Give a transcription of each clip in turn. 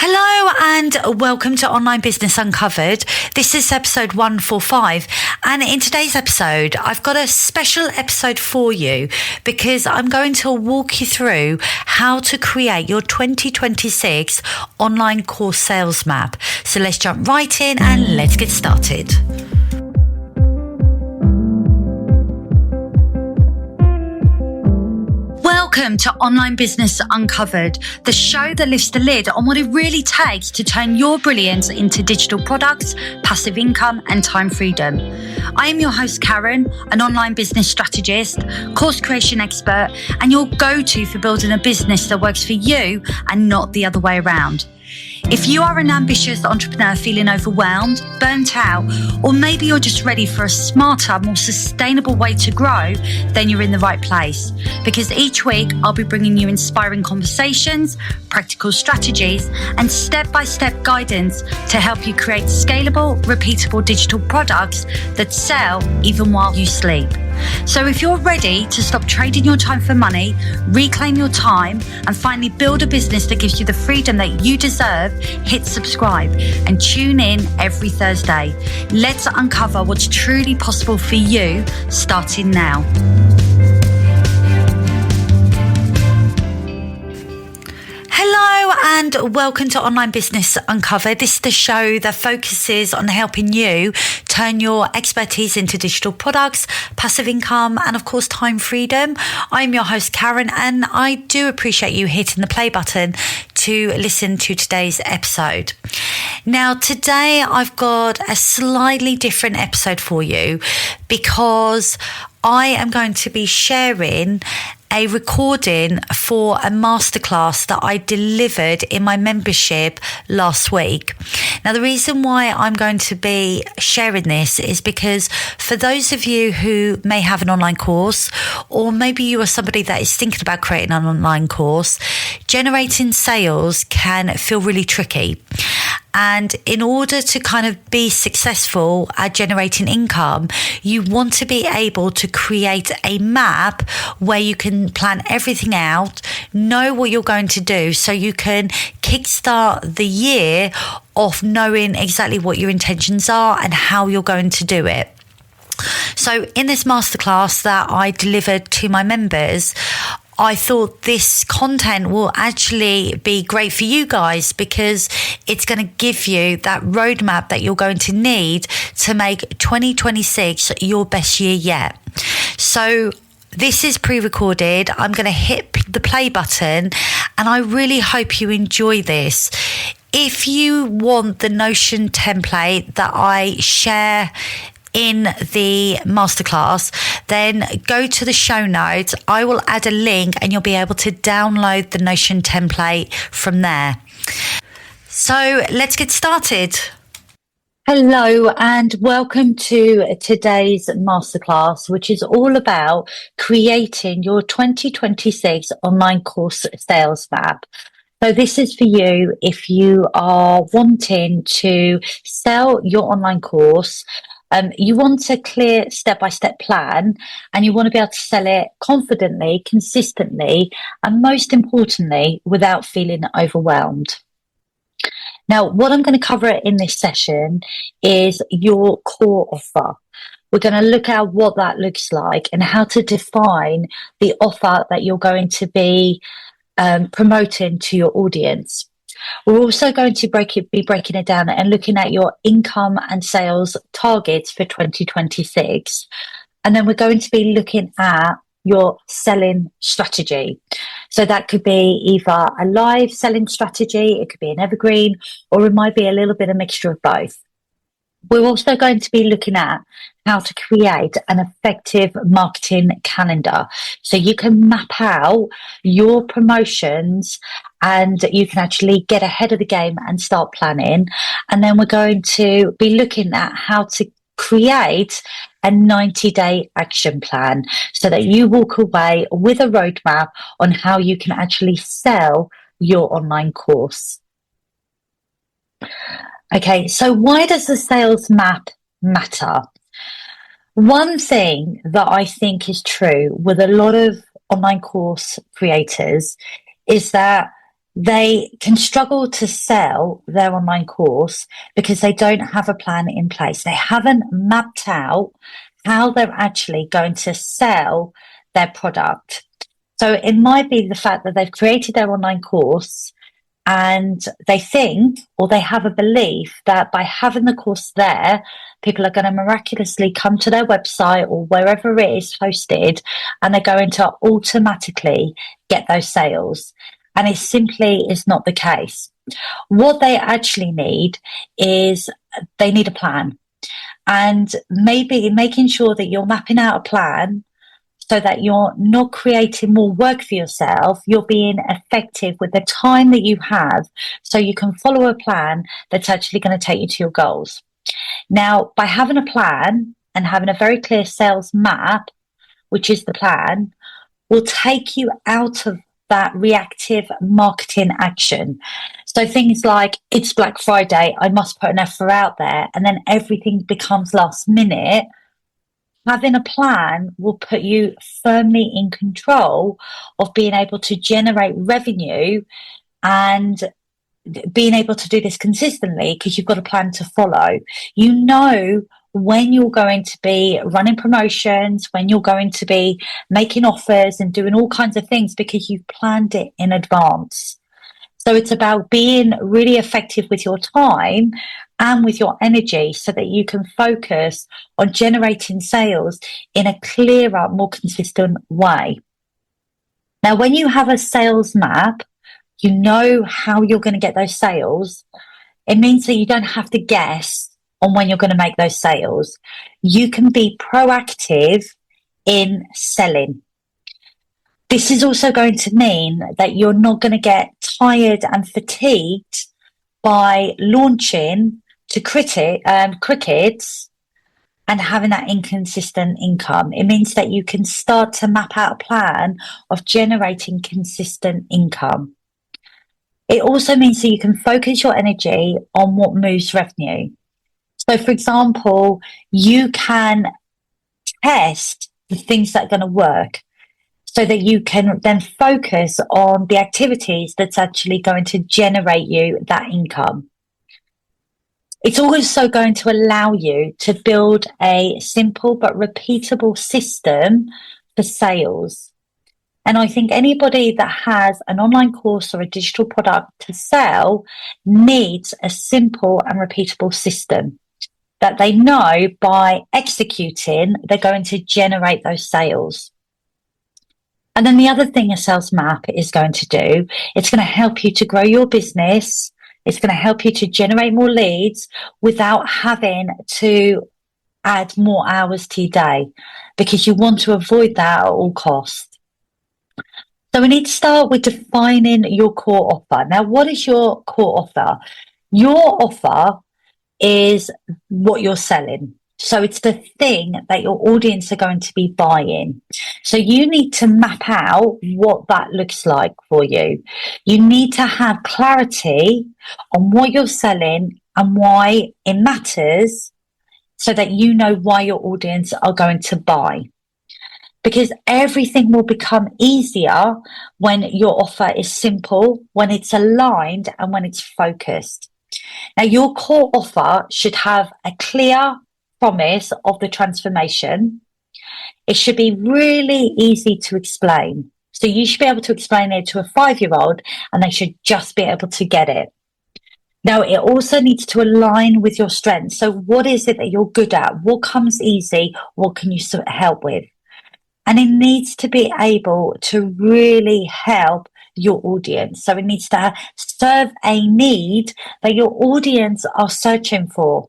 Hello and welcome to Online Business Uncovered. This is episode 145, and in today's episode I've got a special episode for you because I'm going to walk you through how to create your 2026 online course sales map. So let's jump right in and let's get started. Welcome to Online Business Uncovered, the show that lifts the lid on what it really takes to turn your brilliance into digital products, passive income, and time freedom. I am your host, Karen, an online business strategist, course creation expert, and your go-to for building a business that works for you and not the other way around. If you are an ambitious entrepreneur feeling overwhelmed, burnt out, or maybe you're just ready for a smarter, more sustainable way to grow, then you're in the right place. Because each week I'll be bringing you inspiring conversations, practical strategies, and step-by-step guidance to help you create scalable, repeatable digital products that sell even while you sleep. So if you're ready to stop trading your time for money, reclaim your time, and finally build a business that gives you the freedom that you deserve, hit subscribe and tune in every Thursday. Let's uncover what's truly possible for you, starting now. Hello and welcome to Online Business Uncovered. This is the show that focuses on helping you turn your expertise into digital products, passive income, and of course, time freedom. I'm your host, Karen, and I do appreciate you hitting the play button to listen to today's episode. Now, today I've got a slightly different episode for you because I am going to be sharing a recording for a masterclass that I delivered in my membership last week. Now, the reason why I'm going to be sharing this is because for those of you who may have an online course, or maybe you are somebody that is thinking about creating an online course, generating sales can feel really tricky. And in order to kind of be successful at generating income, you want to be able to create a map where you can plan everything out, know what you're going to do, so you can kickstart the year off knowing exactly what your intentions are and how you're going to do it. So in this masterclass that I delivered to my members, I thought this content will actually be great for you guys because it's going to give you that roadmap that you're going to need to make 2026 your best year yet. So this is pre-recorded. I'm going to hit the play button and I really hope you enjoy this. If you want the Notion template that I share in the masterclass, then go to the show notes. I will add a link and you'll be able to download the Notion template from there. So let's get started. Hello and welcome to today's masterclass, which is all about creating your 2026 online course sales map. So this is for you if you are wanting to sell your online course. You want a clear step-by-step plan and you want to be able to sell it confidently, consistently, and most importantly, without feeling overwhelmed. Now, what I'm going to cover in this session is your core offer. We're going to look at what that looks like and how to define the offer that you're going to be promoting to your audience. We're also going to be breaking it down and looking at your income and sales targets for 2026. And then we're going to be looking at your selling strategy. So that could be either a live selling strategy, it could be an evergreen, or it might be a little bit of mixture of both. We're also going to be looking at how to create an effective marketing calendar so you can map out your promotions and you can actually get ahead of the game and start planning. And then we're going to be looking at how to create a 90-day action plan so that you walk away with a roadmap on how you can actually sell your online course. Okay, so why does the sales map matter? One thing that I think is true with a lot of online course creators is that They can struggle to sell their online course because they don't have a plan in place. They haven't mapped out how they're actually going to sell their product. So it might be the fact that they've created their online course and they think, or they have a belief that by having the course there, people are going to miraculously come to their website or wherever it is hosted, and they're going to automatically get those sales. And it simply is not the case. What they actually need is they need a plan, and maybe making sure that you're mapping out a plan so that you're not creating more work for yourself. You're being effective with the time that you have so you can follow a plan that's actually going to take you to your goals. Now, by having a plan and having a very clear sales map, which is the plan, will take you out of that reactive marketing action. So things like, it's Black Friday, I must put an offer out there, and then everything becomes last minute. Having a plan will put you firmly in control of being able to generate revenue and being able to do this consistently because you've got a plan to follow. You know when you're going to be running promotions, when you're going to be making offers and doing all kinds of things because you've planned it in advance. So it's about being really effective with your time and with your energy so that you can focus on generating sales in a clearer, more consistent way. Now, when you have a sales map, you know how you're going to get those sales. It means that you don't have to guess on when you're going to make those sales. You can be proactive in selling. This is also going to mean that you're not going to get tired and fatigued by launching to crickets and having that inconsistent income. It means that you can start to map out a plan of generating consistent income. It also means that you can focus your energy on what moves revenue. So, for example, you can test the things that are going to work so that you can then focus on the activities that's actually going to generate you that income. It's also going to allow you to build a simple but repeatable system for sales. And I think anybody that has an online course or a digital product to sell needs a simple and repeatable system that they know by executing, they're going to generate those sales. And then the other thing a sales map is going to do, it's going to help you to grow your business. It's going to help you to generate more leads without having to add more hours to your day, because you want to avoid that at all costs. So we need to start with defining your core offer. Now, what is your core offer? Your offer is what you're selling. So it's the thing that your audience are going to be buying. So you need to map out what that looks like for you. You need to have clarity on what you're selling and why it matters so that you know why your audience are going to buy. Because everything will become easier when your offer is simple, when it's aligned, and when it's focused. Now, your core offer should have a clear promise of the transformation. It should be really easy to explain. So you should be able to explain it to a 5-year-old and they should just be able to get it. Now, it also needs to align with your strengths. So what is it that you're good at? What comes easy? What can you help with? And it needs to be able to really help your audience. So it needs to serve a need that your audience are searching for.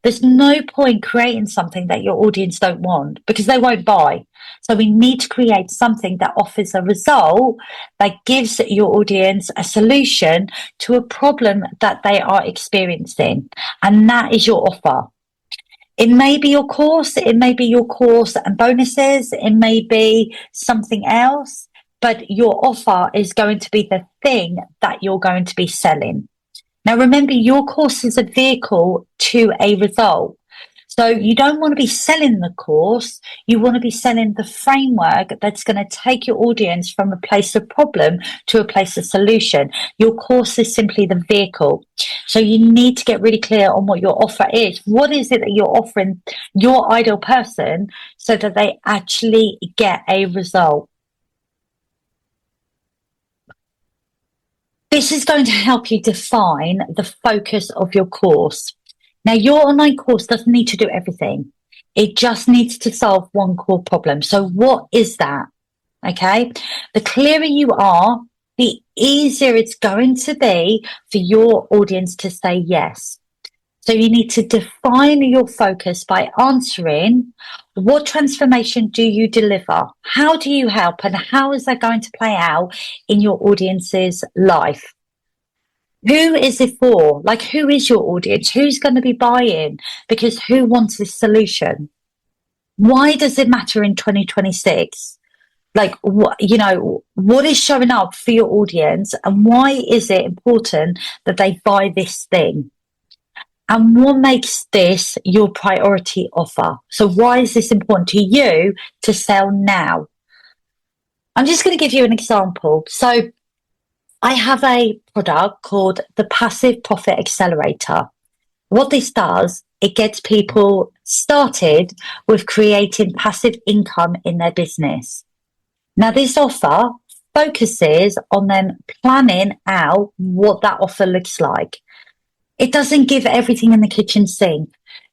There's no point creating something that your audience don't want because they won't buy. So we need to create something that offers a result that gives your audience a solution to a problem that they are experiencing. And that is your offer. It may be your course, it may be your course and bonuses, it may be something else, but your offer is going to be the thing that you're going to be selling. Now, remember, your course is a vehicle to a result. So you don't want to be selling the course. You want to be selling the framework that's going to take your audience from a place of problem to a place of solution. Your course is simply the vehicle. So you need to get really clear on what your offer is. What is it that you're offering your ideal person so that they actually get a result? This is going to help you define the focus of your course. Now, your online course doesn't need to do everything. It just needs to solve one core problem. So what is that? Okay. The clearer you are, the easier it's going to be for your audience to say yes. So you need to define your focus by answering, what transformation do you deliver? How do you help? And how is that going to play out in your audience's life? Who is it for? Like, who is your audience? Who's going to be buying? Because who wants this solution? Why does it matter in 2026? Like, what is showing up for your audience, and why is it important that they buy this thing? And what makes this your priority offer? So why is this important to you to sell now? I'm just going to give you an example. So I have a product called the Passive Profit Accelerator. What this does, it gets people started with creating passive income in their business. Now, this offer focuses on them planning out what that offer looks like. It doesn't give everything in the kitchen sink.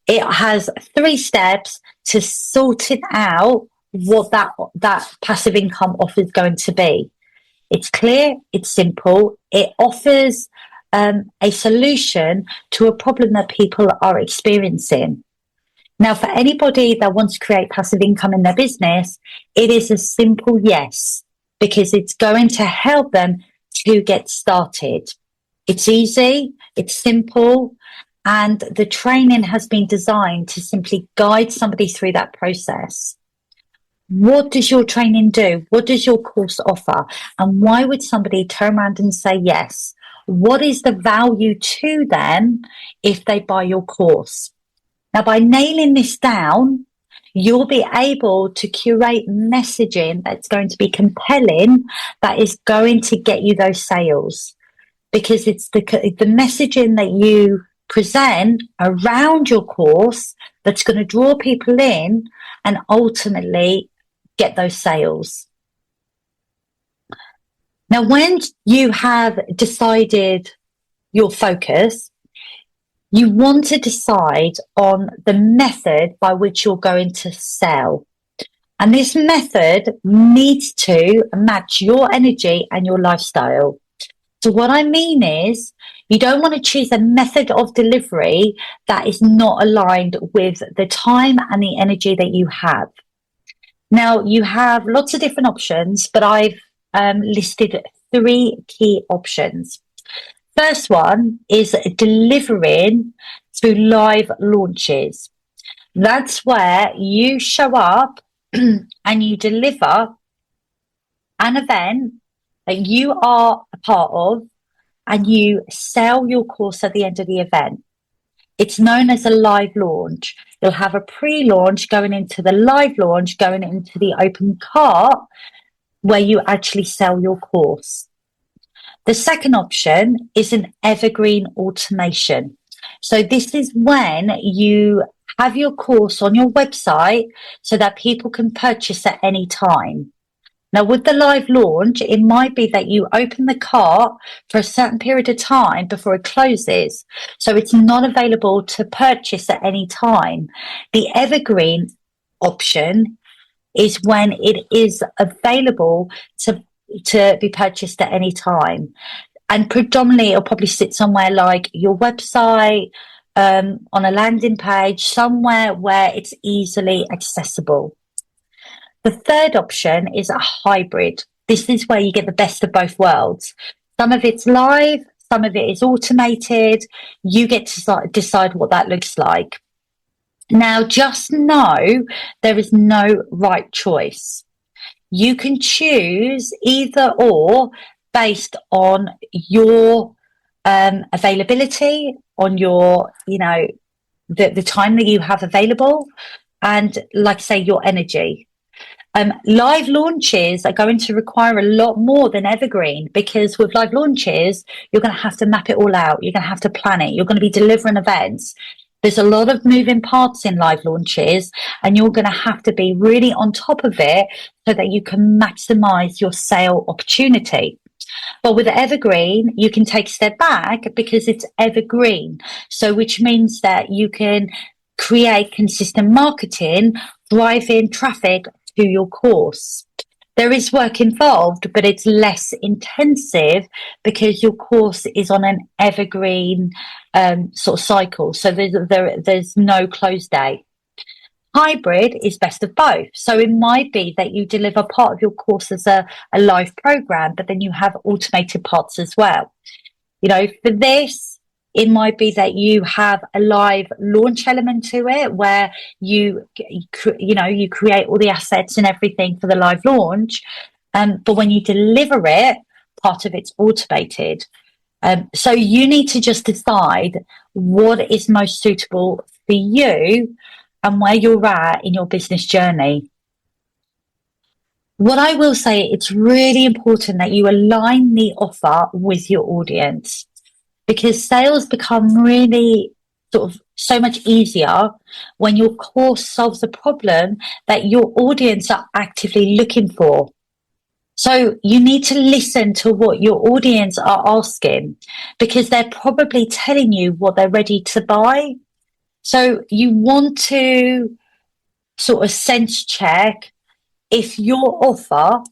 It has 3 steps to sorting out what that passive income offer is going to be. It's clear, it's simple, it offers a solution to a problem that people are experiencing. Now, for anybody that wants to create passive income in their business, it is a simple yes, because it's going to help them to get started. It's easy, it's simple, and the training has been designed to simply guide somebody through that process. What does your training do? What does your course offer? And why would somebody turn around and say yes? What is the value to them if they buy your course? Now, by nailing this down, you'll be able to curate messaging that's going to be compelling, that is going to get you those sales. Because it's the messaging that you present around your course that's going to draw people in and ultimately get those sales. Now, when you have decided your focus, you want to decide on the method by which you're going to sell. And this method needs to match your energy and your lifestyle. So what I mean is, you don't want to choose a method of delivery that is not aligned with the time and the energy that you have. Now, you have lots of different options, but I've listed 3 key options. First one is delivering through live launches. That's where you show up and you deliver an event that you are a part of, and you sell your course at the end of the event. It's known as a live launch. You'll have a pre-launch going into the live launch, going into the open cart, where you actually sell your course. The second option is an evergreen automation. So this is when you have your course on your website so that people can purchase at any time. Now, with the live launch, it might be that you open the cart for a certain period of time before it closes. So it's not available to purchase at any time. The evergreen option is when it is available to be purchased at any time. And predominantly, it'll probably sit somewhere like your website, on a landing page, somewhere where it's easily accessible. The third option is a hybrid. This is where you get the best of both worlds. Some of it's live, some of it is automated. You get to decide what that looks like. Now, just know there is no right choice. You can choose either or based on your availability, on your, the time that you have available, and like I say, your energy. Live launches are going to require a lot more than evergreen, because with live launches, you're going to have to map it all out. You're going to have to plan it. You're going to be delivering events. There's a lot of moving parts in live launches, and you're going to have to be really on top of it so that you can maximize your sale opportunity. But with evergreen, you can take a step back because it's evergreen. So which means that you can create consistent marketing, driving traffic to your course. There is work involved, but it's less intensive because your course is on an evergreen sort of cycle. So there's no close date. Hybrid is best of both. So it might be that you deliver part of your course as a live program, but then you have automated parts as well. You know, for this, it might be that you have a live launch element to it where you create all the assets and everything for the live launch. But when you deliver it, part of it's automated. So you need to just decide what is most suitable for you and where you're at in your business journey. What I will say, it's really important that you align the offer with your audience, because sales become really sort of so much easier when your course solves a problem that your audience are actively looking for. So you need to listen to what your audience are asking, because they're probably telling you what they're ready to buy. So you want to sort of sense check if your offer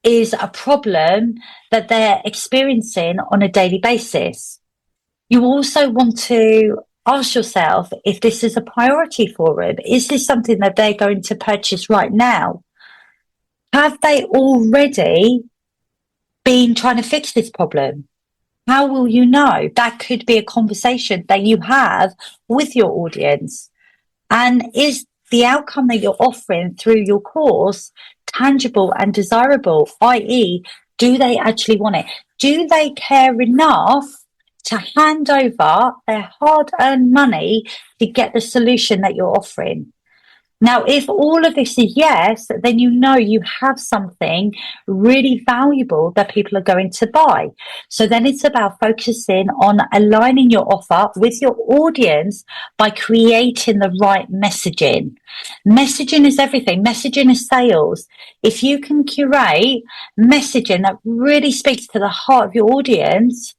is a problem that they're experiencing on a daily basis. You also want to ask yourself if this is a priority for them. Is this something that they're going to purchase right now? Have they already been trying to fix this problem? How will you know? That could be a conversation that you have with your audience. And is the outcome that you're offering through your course tangible and desirable? I.e., do they actually want it? Do they care enough to hand over their hard-earned money to get the solution that you're offering? Now, if all of this is yes, then you know you have something really valuable that people are going to buy. So then it's about focusing on aligning your offer with your audience by creating the right messaging. Messaging is everything. Messaging is sales. If you can curate messaging that really speaks to the heart of your audience,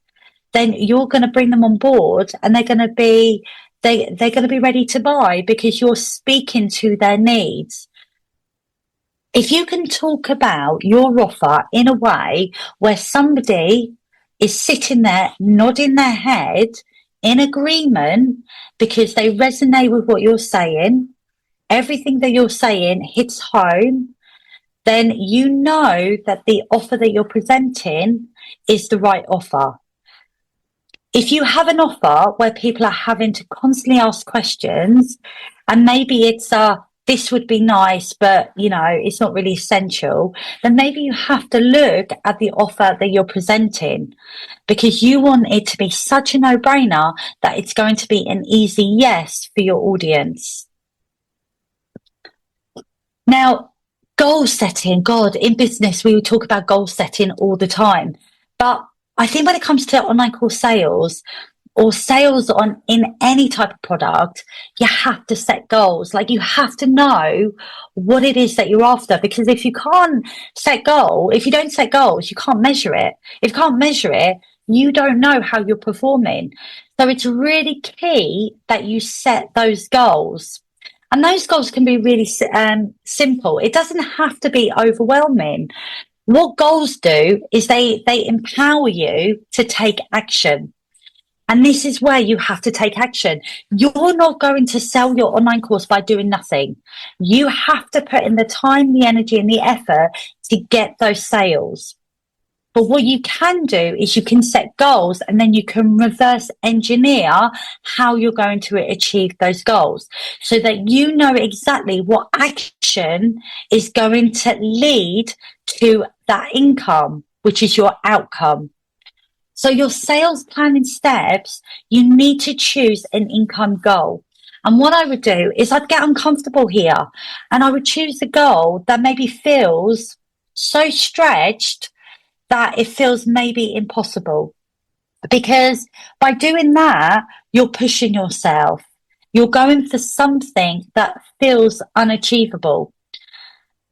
then you're going to bring them on board, and they're going to be ready to buy because you're speaking to their needs. If you can talk about your offer in a way where somebody is sitting there nodding their head in agreement because they resonate with what you're saying, everything that you're saying hits home, then you know that the offer that you're presenting is the right offer. If you have an offer where people are having to constantly ask questions, and maybe it's this would be nice, but it's not really essential, then maybe you have to look at the offer that you're presenting, because you want it to be such a no-brainer that it's going to be an easy yes for your audience. Now, goal setting, God, in business, we talk about goal setting all the time, but I think when it comes to online course sales or sales in any type of product, you have to set goals. Like, you have to know what it is that you're after, because if you don't set goals, you can't measure it. If you can't measure it, you don't know how you're performing. So it's really key that you set those goals. And those goals can be really simple. It doesn't have to be overwhelming. What goals do is they empower you to take action. And this is where you have to take action. You're not going to sell your online course by doing nothing. You have to put in the time, the energy, and the effort to get those sales. But what you can do is you can set goals, and then you can reverse engineer how you're going to achieve those goals, so that you know exactly what action is going to lead to that income, which is your outcome. So your sales planning steps, you need to choose an income goal. And what I would do is I'd get uncomfortable here and I would choose a goal that maybe feels so stretched that it feels maybe impossible. Because by doing that, you're pushing yourself. You're going for something that feels unachievable.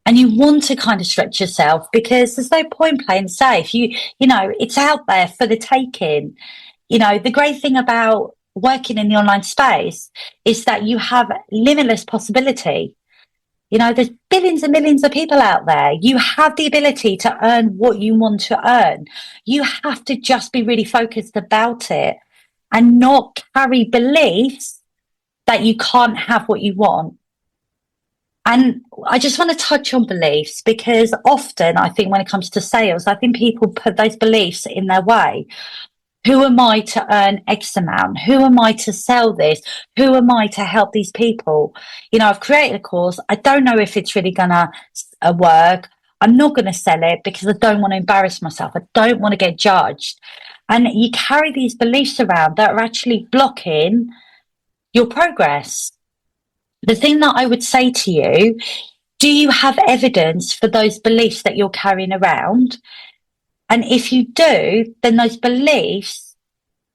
And you want to kind of stretch yourself because there's no point playing safe. It's out there for the taking. The great thing about working in the online space is that you have limitless possibility. There's billions and millions of people out there. You have the ability to earn what you want to earn. You have to just be really focused about it and not carry beliefs that you can't have what you want. And I just want to touch on beliefs because often I think when it comes to sales, I think people put those beliefs in their way. Who am I to earn X amount? Who am I to sell this? Who am I to help these people? I've created a course. I don't know if it's really going to work. I'm not going to sell it because I don't want to embarrass myself. I don't want to get judged. And you carry these beliefs around that are actually blocking your progress. The thing that I would say to you, do you have evidence for those beliefs that you're carrying around? And if you do, then those beliefs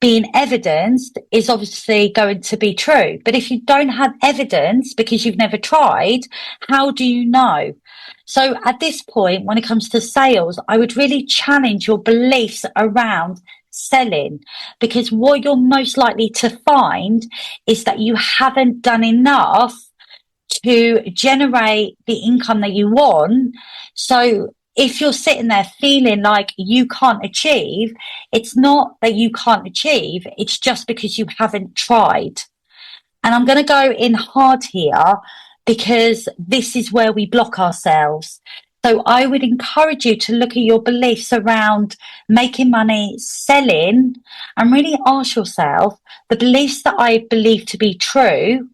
being evidenced is obviously going to be true. But if you don't have evidence because you've never tried, how do you know? So at this point, when it comes to sales, I would really challenge your beliefs around selling, because what you're most likely to find is that you haven't done enough to generate the income that you want. So if you're sitting there feeling like you can't achieve, it's not that you can't achieve, it's just because you haven't tried. And I'm going to go in hard here because this is where we block ourselves. So I would encourage you to look at your beliefs around making money, selling, and really ask yourself, the beliefs that I believe to be true,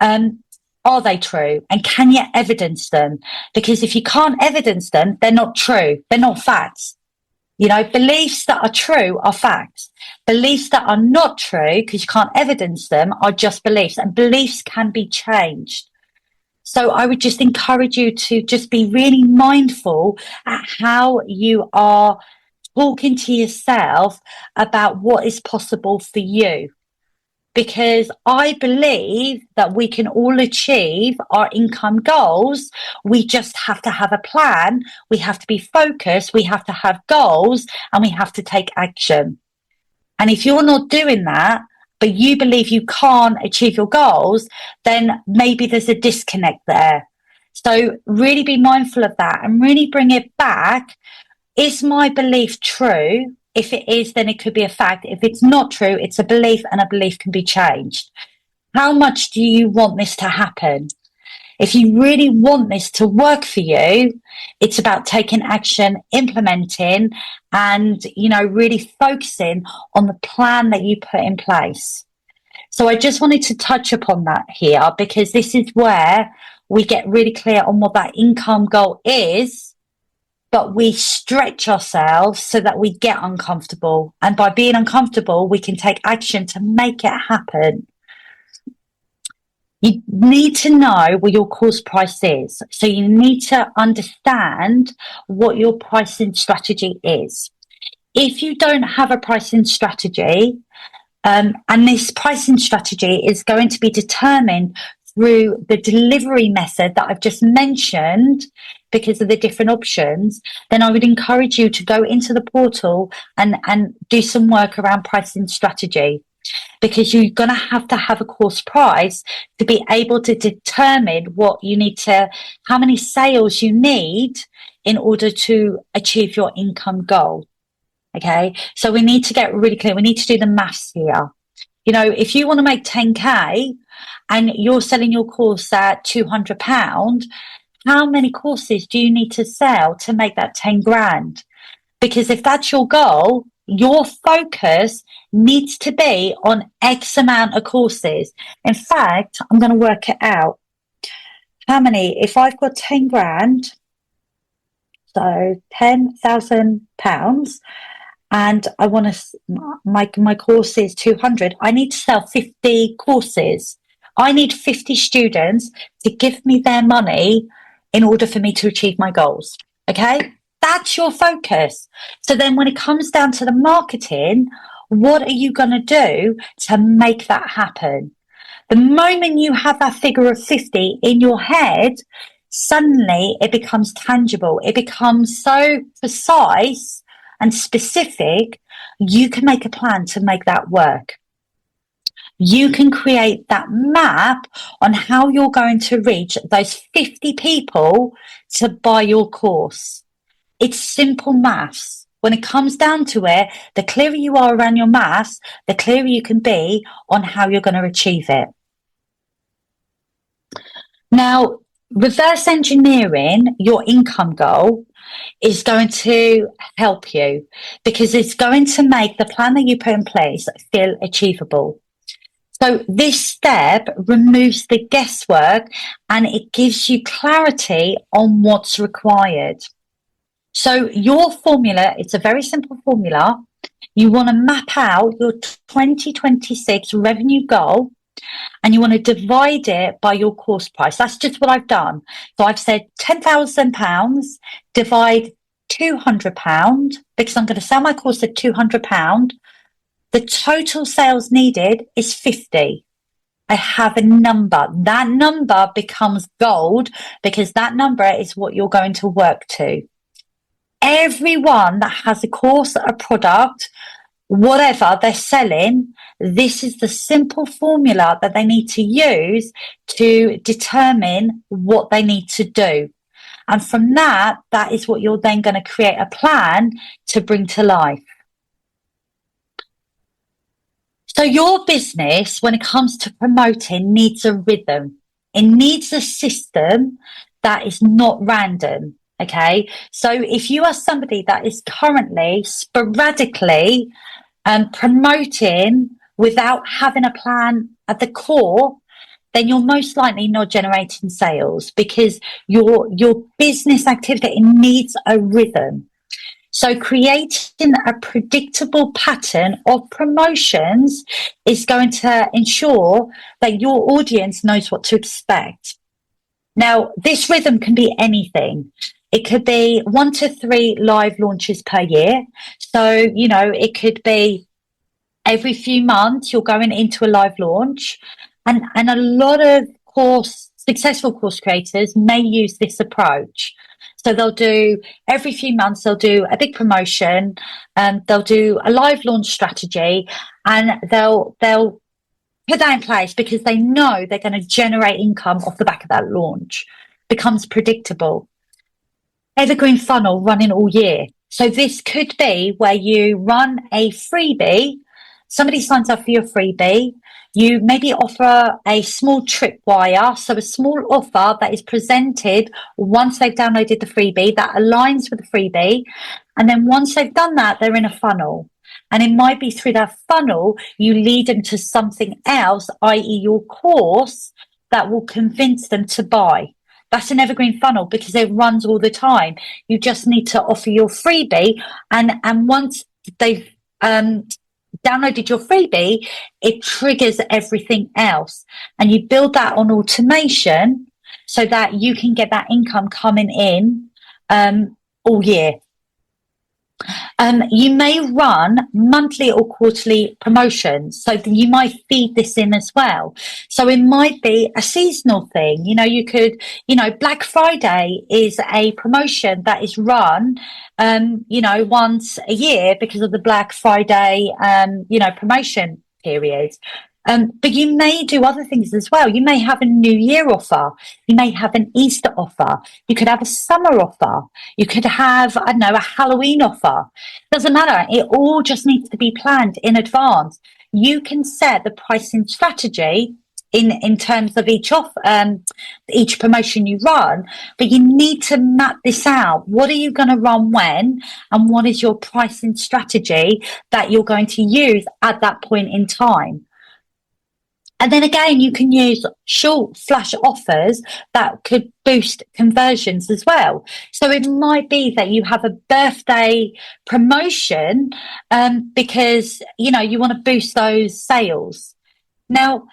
are they true? And can you evidence them? Because if you can't evidence them, they're not true. They're not facts. Beliefs that are true are facts. Beliefs that are not true, because you can't evidence them, are just beliefs. And beliefs can be changed. So I would just encourage you to just be really mindful at how you are talking to yourself about what is possible for you. Because I believe that we can all achieve our income goals. We just have to have a plan. We have to be focused. We have to have goals and we have to take action. And if you're not doing that, but you believe you can't achieve your goals, then maybe there's a disconnect there. So really be mindful of that and really bring it back. Is my belief true? If it is, then it could be a fact. If it's not true, it's a belief, and a belief can be changed. How much do you want this to happen? If you really want this to work for you, it's about taking action, implementing, and, really focusing on the plan that you put in place. So I just wanted to touch upon that here because this is where we get really clear on what that income goal is. But we stretch ourselves so that we get uncomfortable. And by being uncomfortable, we can take action to make it happen. You need to know what your course price is. So you need to understand what your pricing strategy is. If you don't have a pricing strategy, and this pricing strategy is going to be determined through the delivery method that I've just mentioned, because of the different options, then I would encourage you to go into the portal and do some work around pricing strategy, because you're going to have a course price to be able to determine what you need to, how many sales you need in order to achieve your income goal. Okay. So we need to get really clear. We need to do the maths here. If you want to make 10K and you're selling your course at £200, how many courses do you need to sell to make that 10 grand? Because if that's your goal, your focus needs to be on X amount of courses. In fact, I'm going to work it out. How many? If I've got 10 grand, so £10,000, and I want to, my course is 200. I need to sell 50 courses. I need 50 students to give me their money in order for me to achieve my goals. Okay. That's your focus. So then when it comes down to the marketing, what are you going to do to make that happen? The moment you have that figure of 50 in your head, suddenly it becomes tangible. It becomes so precise and specific, you can make a plan to make that work. You can create that map on how you're going to reach those 50 people to buy your course. It's simple maths. When it comes down to it, the clearer you are around your maths, the clearer you can be on how you're going to achieve it. Now, reverse engineering your income goal is going to help you because it's going to make the plan that you put in place feel achievable. So this step removes the guesswork and it gives you clarity on what's required. So your formula, it's a very simple formula. You want to map out your 2026 revenue goal and you want to divide it by your course price. That's just what I've done. So I've said £10,000, divide £200 because I'm going to sell my course at £200. The total sales needed is 50. I have a number. That number becomes gold because that number is what you're going to work to. Everyone that has a course, a product, whatever they're selling, this is the simple formula that they need to use to determine what they need to do. And from that is what you're then going to create a plan to bring to life. So your business, when it comes to promoting, needs a rhythm. It needs a system that is not random. Okay. So if you are somebody that is currently sporadically promoting without having a plan at the core, then you're most likely not generating sales because your business activity needs a rhythm. So creating a predictable pattern of promotions is going to ensure that your audience knows what to expect. Now, this rhythm can be anything. It could be 1 to 3 live launches per year. So, it could be every few months you're going into a live launch. And a lot of successful course creators may use this approach. So they'll do every few months, they'll do a big promotion, they'll do a live launch strategy, and they'll put that in place because they know they're going to generate income off the back of that launch. Becomes predictable. Evergreen funnel running all year. So this could be where you run a freebie, somebody signs up for your freebie, you maybe offer a small tripwire, so a small offer that is presented once they've downloaded the freebie that aligns with the freebie. And then once they've done that, they're in a funnel. And it might be through that funnel, you lead them to something else, i.e. your course, that will convince them to buy. That's an evergreen funnel because it runs all the time. You just need to offer your freebie. And once they've downloaded your freebie, it triggers everything else. And you build that on automation so that you can get that income coming in all year. You may run monthly or quarterly promotions, so you might feed this in as well. So it might be a seasonal thing. You could, Black Friday is a promotion that is run, once a year because of the Black Friday, promotion period. But you may do other things as well. You may have a New Year offer. You may have an Easter offer. You could have a summer offer. You could have, a Halloween offer. Doesn't matter. It all just needs to be planned in advance. You can set the pricing strategy in terms of each promotion you run, but you need to map this out. What are you going to run when, and what is your pricing strategy that you're going to use at that point in time? And then again, you can use short flash offers that could boost conversions as well. So it might be that you have a birthday promotion because, you want to boost those sales. Now,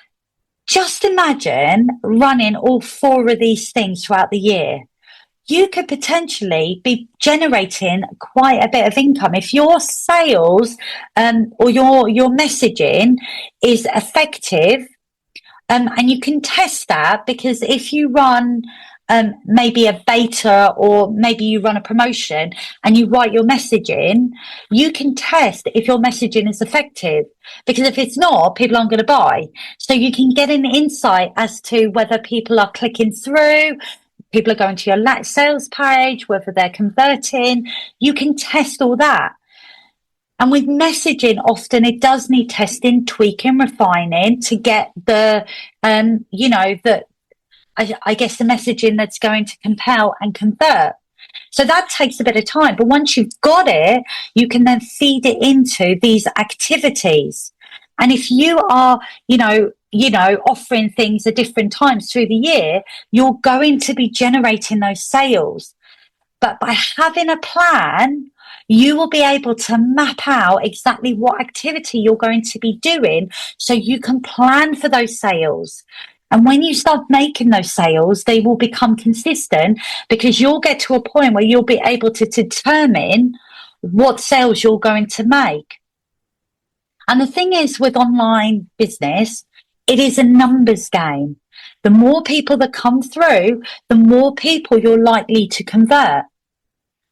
just imagine running all four of these things throughout the year. You could potentially be generating quite a bit of income if your sales or your messaging is effective. And you can test that, because if you run maybe a beta, or maybe you run a promotion and you write your messaging, you can test if your messaging is effective. Because if it's not, people aren't going to buy. So you can get an insight as to whether people are clicking through, people are going to your sales page, whether they're converting. You can test all that. And with messaging, often it does need testing, tweaking, refining to get the, I guess the messaging that's going to compel and convert. So that takes a bit of time. But once you've got it, you can then feed it into these activities. And if you are, offering things at different times through the year, you're going to be generating those sales. But by having a plan, you will be able to map out exactly what activity you're going to be doing, so you can plan for those sales. And when you start making those sales, they will become consistent, because you'll get to a point where you'll be able to determine what sales you're going to make. And the thing is, with online business, it is a numbers game. The more people that come through, the more people you're likely to convert.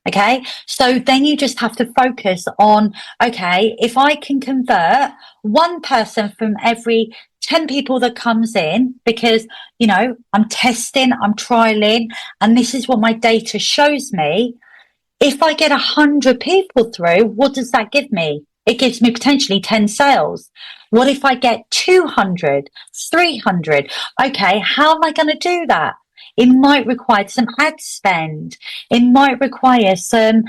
Okay, so then you just have to focus on, okay, if I can convert one person from every 10 people that comes in, because, I'm testing, I'm trialing, and this is what my data shows me. If I get 100 people through, what does that give me? It gives me potentially 10 sales. What if I get 200, 300? Okay, how am I going to do that? It might require some ad spend. It might require some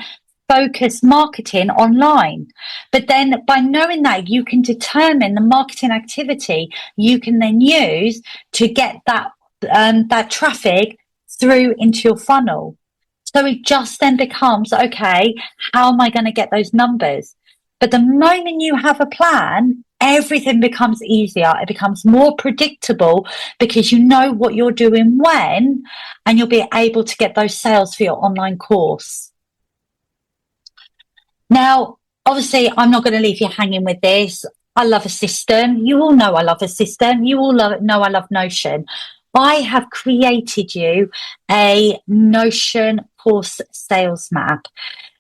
focused marketing online. But then by knowing that, you can determine the marketing activity you can then use to get that traffic through into your funnel. So it just then becomes, okay, how am I going to get those numbers? But the moment you have a plan, everything becomes easier. It becomes more predictable, because you know what you're doing when, and you'll be able to get those sales for your online course. Now, obviously, I'm not going to leave you hanging with this. I love a system. You all know I love a system. You all know I love Notion. I have created you a Notion course sales map,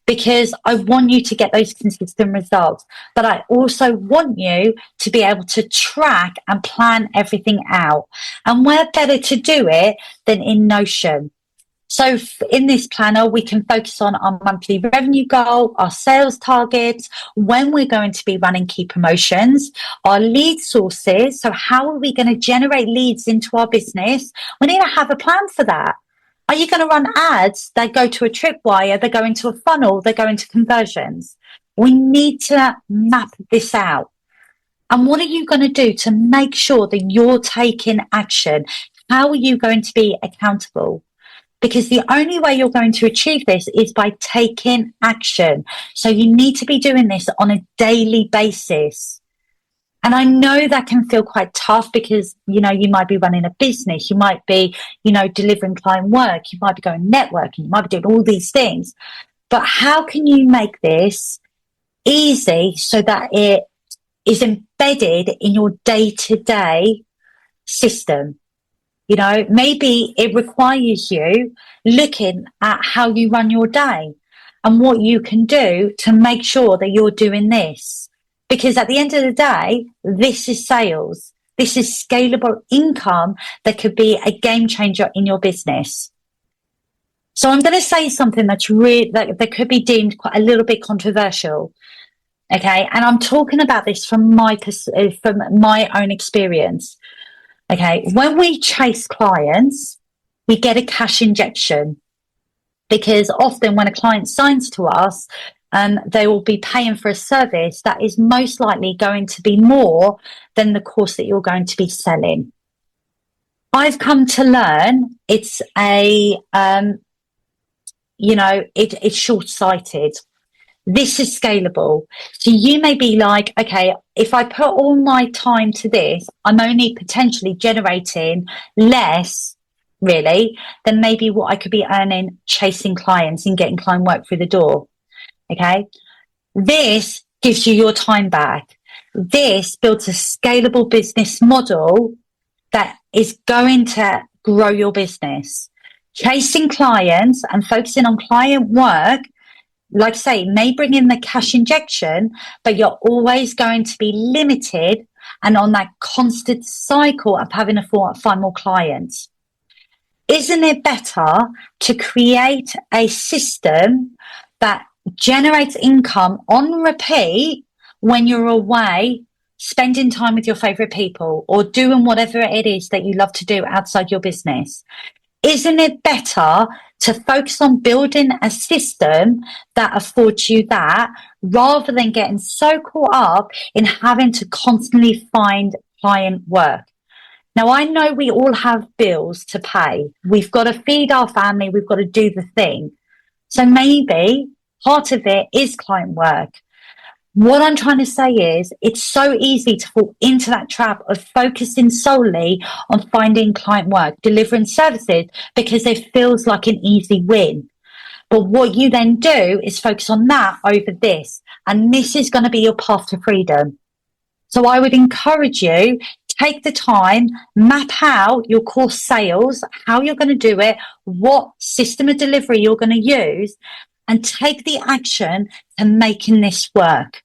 because I want you to get those consistent results. But I also want you to be able to track and plan everything out. And where better to do it than in Notion? So in this planner, we can focus on our monthly revenue goal, our sales targets, when we're going to be running key promotions, our lead sources. So how are we going to generate leads into our business? We need to have a plan for that. Are you going to run ads that go to a tripwire, they go into a funnel, they go into conversions? We need to map this out. And what are you going to do to make sure that you're taking action? How are you going to be accountable? Because the only way you're going to achieve this is by taking action. So you need to be doing this on a daily basis. And I know that can feel quite tough, because, you might be running a business, you might be, delivering client work, you might be going networking, you might be doing all these things. But how can you make this easy so that it is embedded in your day-to-day system? Maybe it requires you looking at how you run your day and what you can do to make sure that you're doing this. Because at the end of the day, this is sales. This is scalable income that could be a game changer in your business. So I'm going to say something that's that could be deemed quite a little bit controversial. Okay. And I'm talking about this from my own experience. Okay. When we chase clients, we get a cash injection, because often when a client signs to us, they will be paying for a service that is most likely going to be more than the course that you're going to be selling. I've come to learn it's it's short-sighted. This is scalable. So you may be like, okay, if I put all my time to this, I'm only potentially generating less, really, than maybe what I could be earning chasing clients and getting client work through the door. Okay. This gives you your time back. This builds a scalable business model that is going to grow your business. Chasing clients and focusing on client work, like I say, may bring in the cash injection, but you're always going to be limited and on that constant cycle of having to find more clients. Isn't it better to create a system that generates income on repeat when you're away, spending time with your favorite people or doing whatever it is that you love to do outside your business? Isn't it better to focus on building a system that affords you that rather than getting so caught up in having to constantly find client work? Now, I know we all have bills to pay. We've got to feed our family. We've got to do the thing. So maybe part of it is client work. What I'm trying to say is it's so easy to fall into that trap of focusing solely on finding client work, delivering services, because it feels like an easy win. But what you then do is focus on that over this. And this is going to be your path to freedom. So I would encourage you, take the time, map out your core sales, how you're going to do it, what system of delivery you're going to use, and take the action to making this work.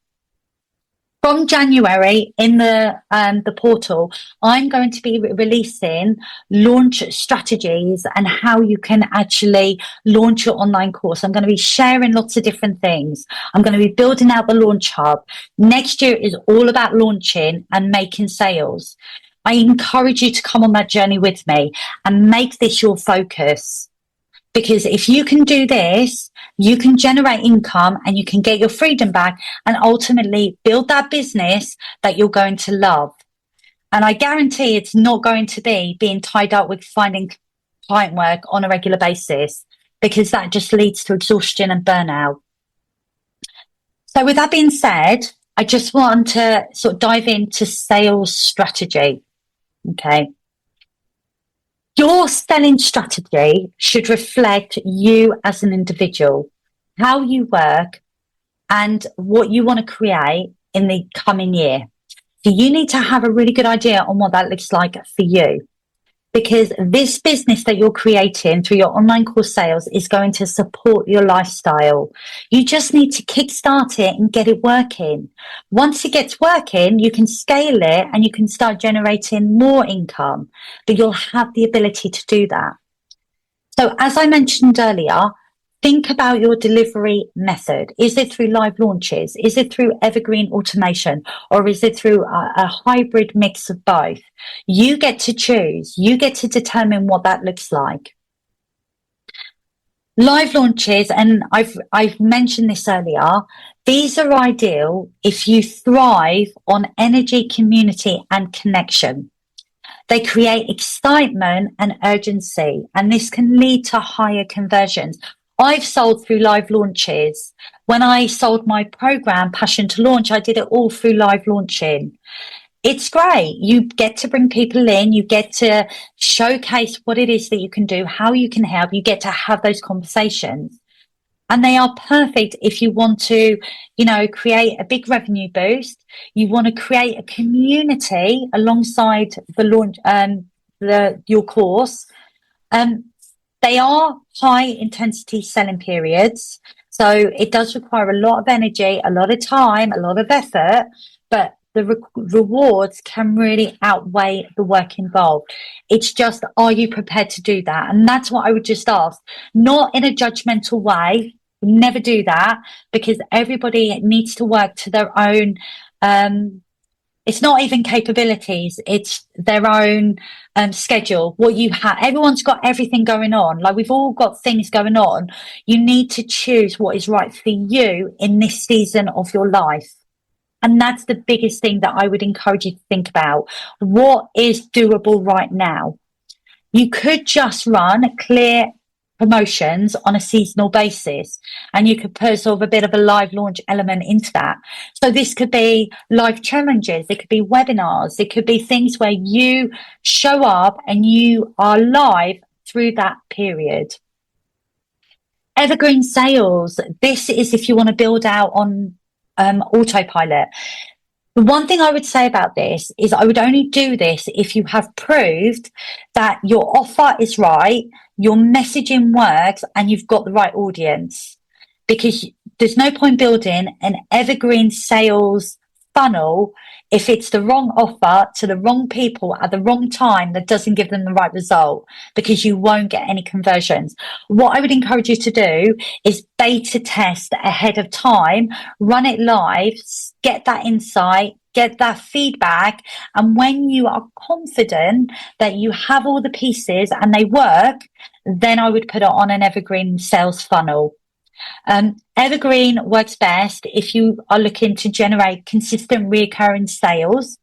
From January in the portal, I'm going to be releasing launch strategies and how you can actually launch your online course. I'm going to be sharing lots of different things. I'm going to be building out the launch hub. Next year is all about launching and making sales. I encourage you to come on that journey with me and make this your focus. Because if you can do this, you can generate income and you can get your freedom back and ultimately build that business that you're going to love. And I guarantee it's not going to be being tied up with finding client work on a regular basis, because that just leads to exhaustion and burnout. So with that being said, I just want to sort of dive into sales strategy. Okay. Your selling strategy should reflect you as an individual, how you work, and what you want to create in the coming year. So you need to have a really good idea on what that looks like for you, because this business that you're creating through your online course sales is going to support your lifestyle. You just need to kickstart it and get it working. Once it gets working, you can scale it and you can start generating more income, but you'll have the ability to do that. So as I mentioned earlier, think about your delivery method. Is it through live launches? Is it through evergreen automation? Or is it through a hybrid mix of both? You get to choose. You get to determine what that looks like. Live launches, and I've mentioned this earlier, these are ideal if you thrive on energy, community, and connection. They create excitement and urgency, and this can lead to higher conversions. I've sold through live launches. When I sold my program, Passion to Launch, I did it all through live launching. It's great. You get to bring people in. You get to showcase what it is that you can do, how you can help. You get to have those conversations. And they are perfect if you want to, create a big revenue boost. You want to create a community alongside the launch, your course. They are high intensity selling periods. So it does require a lot of energy, a lot of time, a lot of effort, but the rewards can really outweigh the work involved. It's just, are you prepared to do that? And that's what I would just ask, not in a judgmental way. Never do that, because everybody needs to work to their own It's not even capabilities. It's their own schedule. What you have, everyone's got everything going on. Like we've all got things going on. You need to choose what is right for you in this season of your life. And that's the biggest thing that I would encourage you to think about. What is doable right now? You could just run clear promotions on a seasonal basis, and you could put sort of a bit of a live launch element into that. So this could be live challenges, it could be webinars, it could be things where you show up and you are live through that period. Evergreen sales. This is if you want to build out on autopilot. The one thing I would say about this is I would only do this if you have proved that your offer is right, your messaging works, and you've got the right audience. Because there's no point building an evergreen sales funnel if it's the wrong offer to the wrong people at the wrong time that doesn't give them the right result, because you won't get any conversions. What I would encourage you to do is beta test ahead of time, run it live, get that insight, get that feedback. And when you are confident that you have all the pieces and they work, then I would put it on an evergreen sales funnel. Evergreen works best if you are looking to generate consistent recurring sales,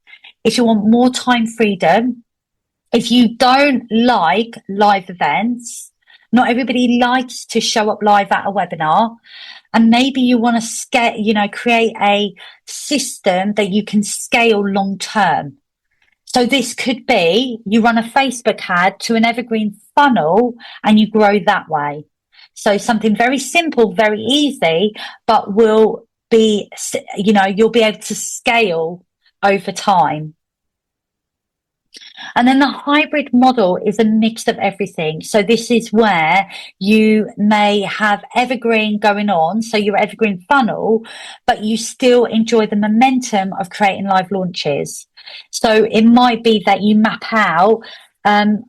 if you want more time freedom, if you don't like live events. Not everybody likes to show up live at a webinar, and maybe you want to create a system that you can scale long term. So this could be you run a Facebook ad to an evergreen funnel and you grow that way. So something very simple, very easy, but will be, you'll be able to scale over time. And then the hybrid model is a mix of everything. So this is where you may have evergreen going on, so your evergreen funnel, but you still enjoy the momentum of creating live launches. So it might be that you map out an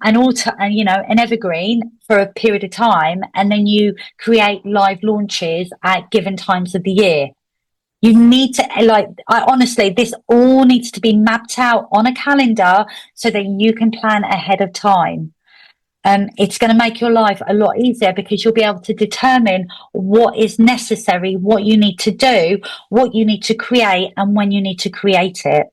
evergreen for a period of time, and then you create live launches at given times of the year. You need to, honestly, this all needs to be mapped out on a calendar so that you can plan ahead of time. It's going to make your life a lot easier because you'll be able to determine what is necessary, what you need to do, what you need to create, and when you need to create it.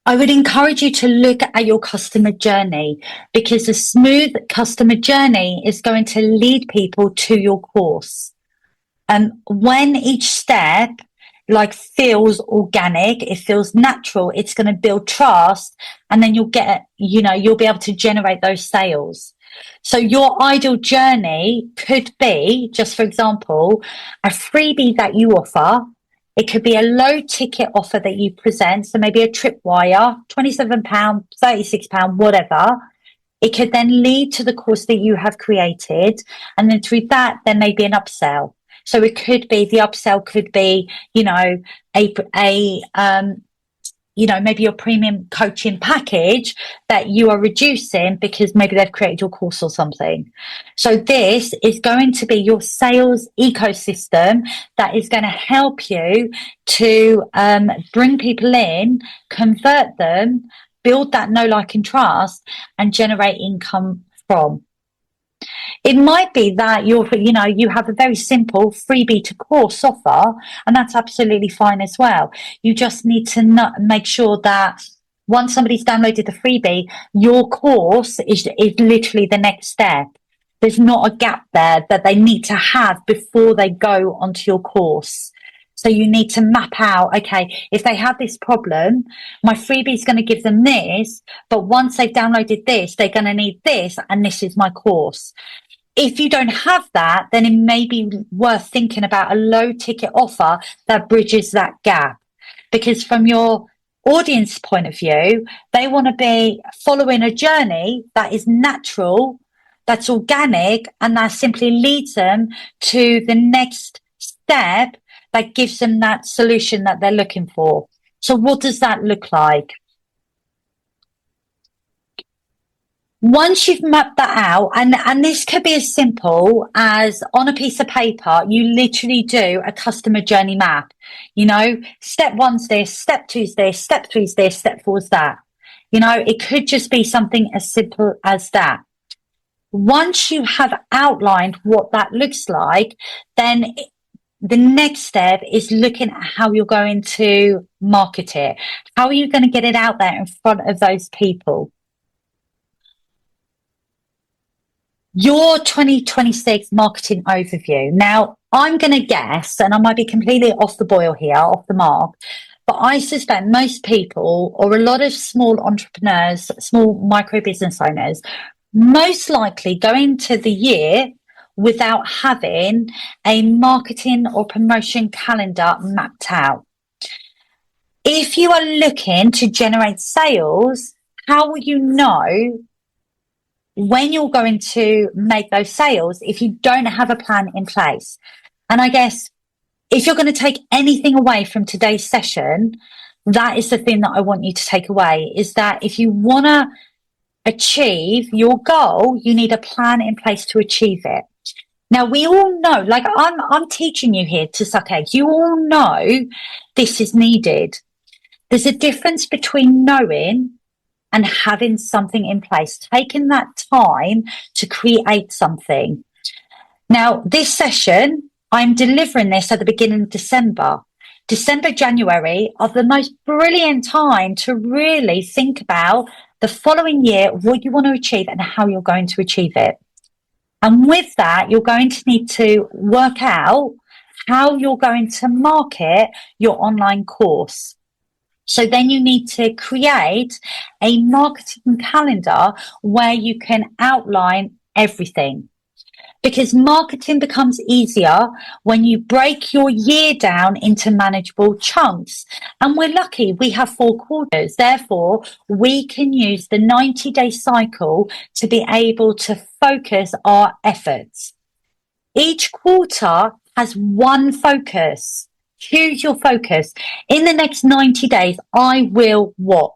I would encourage you to look at your customer journey, because a smooth customer journey is going to lead people to your course. When each step feels organic, it feels natural, it's going to build trust, and then you'll be able to generate those sales. So your ideal journey could be, just for example, a freebie that you offer. It could be a low ticket offer that you present. So maybe a tripwire, £27, £36, whatever. It could then lead to the course that you have created. And then through that, there may be an upsell. So it could be, the upsell could be, maybe your premium coaching package that you are reducing because maybe they've created your course or something. So this is going to be your sales ecosystem that is going to help you to bring people in, convert them, build that know, like, and trust, and generate income from. It might be that you have a very simple freebie to course offer, and that's absolutely fine as well. You just need to make sure that once somebody's downloaded the freebie, your course is literally the next step. There's not a gap there that they need to have before they go onto your course. So you need to map out, okay, if they have this problem, my freebie is going to give them this, but once they've downloaded this, they're going to need this, and this is my course. If you don't have that, then it may be worth thinking about a low ticket offer that bridges that gap. Because from your audience point of view, they want to be following a journey that is natural, that's organic, and that simply leads them to the next step that gives them that solution that they're looking for. So what does that look like? Once you've mapped that out, and this could be as simple as on a piece of paper, you literally do a customer journey map. You know, step one's this, step two's this, step three's this, step four's that. You know, it could just be something as simple as that. Once you have outlined what that looks like, then the next step is looking at how you're going to market it. How are you going to get it out there in front of those people? Your 2026 marketing overview. Now, I'm going to guess, and I might be completely off the boil here, off the mark, but I suspect most people, or a lot of small entrepreneurs, small micro business owners, most likely go into the year without having a marketing or promotion calendar mapped out. If you are looking to generate sales, how will you know when you're going to make those sales if you don't have a plan in place? And I guess if you're going to take anything away from today's session, that is the thing that I want you to take away, is that if you want to achieve your goal, you need a plan in place to achieve it. Now, we all know, like I'm teaching you here to suck eggs. You all know this is needed. There's a difference between knowing and having something in place, taking that time to create something. Now, this session, I'm delivering this at the beginning of December. December, January are the most brilliant time to really think about the following year, what you want to achieve and how you're going to achieve it. And with that, you're going to need to work out how you're going to market your online course. So then you need to create a marketing calendar where you can outline everything. Because marketing becomes easier when you break your year down into manageable chunks. And we're lucky we have 4 quarters. Therefore, we can use the 90-day cycle to be able to focus our efforts. Each quarter has one focus. Choose your focus. In the next 90 days, I will what?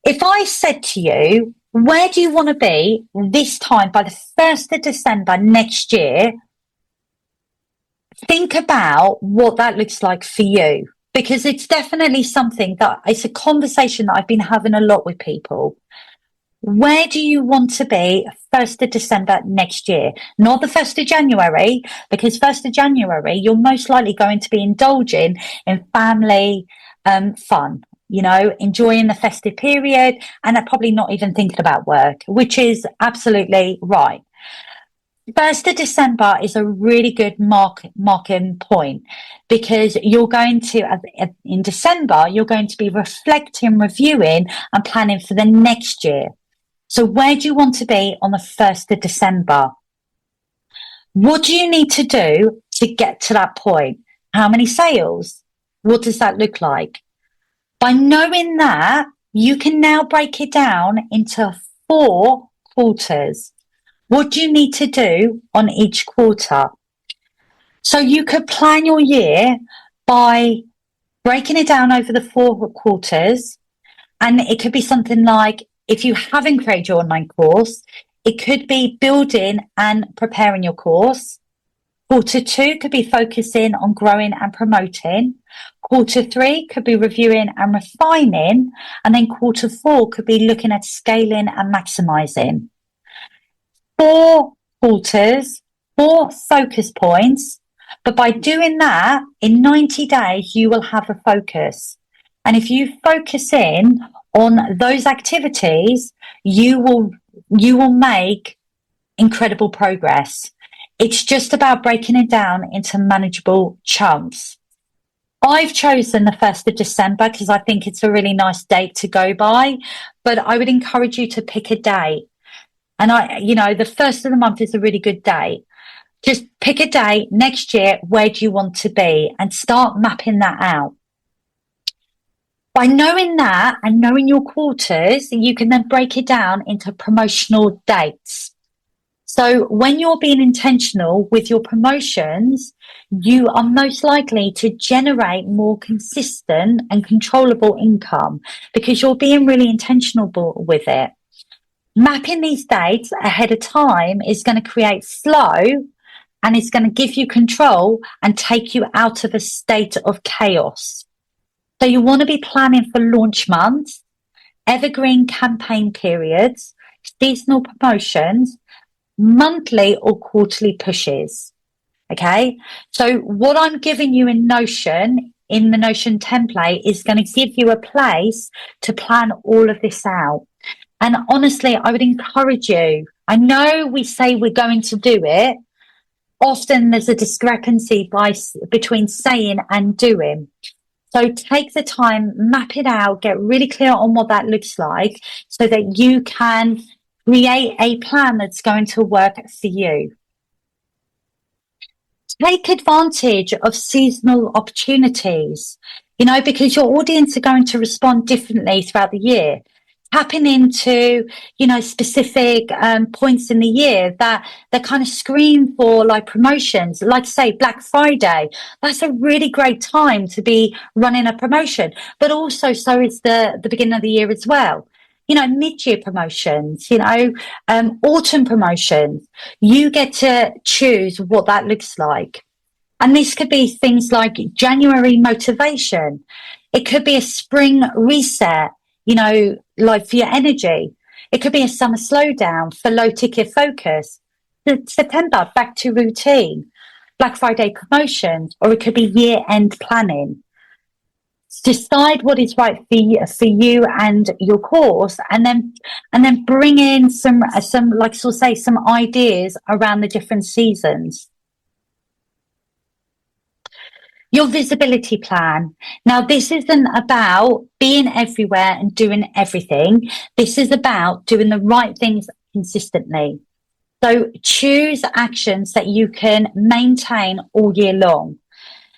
If I said to you, where do you want to be this time by the 1st of December next year? Think about what that looks like for you, because it's definitely something that it's a conversation that I've been having a lot with people. Where do you want to be 1st of December next year? Not the 1st of January, because 1st of January, you're most likely going to be indulging in family fun, you know, enjoying the festive period, and probably not even thinking about work, which is absolutely right. 1st of December is a really good marking point, because you're going to, in December, you're going to be reflecting, reviewing and planning for the next year. So where do you want to be on the 1st of December? What do you need to do to get to that point? How many sales? What does that look like? By knowing that, you can now break it down into 4 quarters. What do you need to do on each quarter? So you could plan your year by breaking it down over the 4 quarters. And it could be something like, if you haven't created your online course, it could be building and preparing your course. Quarter 2 could be focusing on growing and promoting. Quarter 3 could be reviewing and refining. And then quarter 4 could be looking at scaling and maximizing. 4 quarters, 4 focus points. But by doing that, in 90 days, you will have a focus. And if you focus in on those activities, you will make incredible progress. It's just about breaking it down into manageable chunks. I've chosen the 1st of December because I think it's a really nice date to go by, but I would encourage you to pick a date. And the 1st of the month is a really good date. Just pick a date next year. Where do you want to be? And start mapping that out. By knowing that and knowing your quarters, you can then break it down into promotional dates. So when you're being intentional with your promotions, you are most likely to generate more consistent and controllable income because you're being really intentional with it. Mapping these dates ahead of time is going to create flow, and it's going to give you control and take you out of a state of chaos. So you want to be planning for launch months, evergreen campaign periods, seasonal promotions, monthly or quarterly pushes. Okay. So what I'm giving you in Notion, in the Notion template, is going to give you a place to plan all of this out. And honestly, I would encourage you. I know we say we're going to do it. Often there's a discrepancy between saying and doing. So take the time, map it out, get really clear on what that looks like so that you can create a plan that's going to work for you. Take advantage of seasonal opportunities, because your audience are going to respond differently throughout the year. Tapping into, specific points in the year that they kind of scream for, like promotions, like say Black Friday. That's a really great time to be running a promotion, but also so is the beginning of the year as well. Mid-year promotions, autumn promotions. You get to choose what that looks like. And this could be things like January motivation. It could be a spring reset, like for your energy. It could be a summer slowdown for low ticket focus. September, back to routine. Black Friday promotions, or it could be year end planning. Decide what is right for you and your course, and then bring in some like some ideas around the different seasons. Your visibility plan. Now, this isn't about being everywhere and doing everything. This is about doing the right things consistently. So choose actions that you can maintain all year long.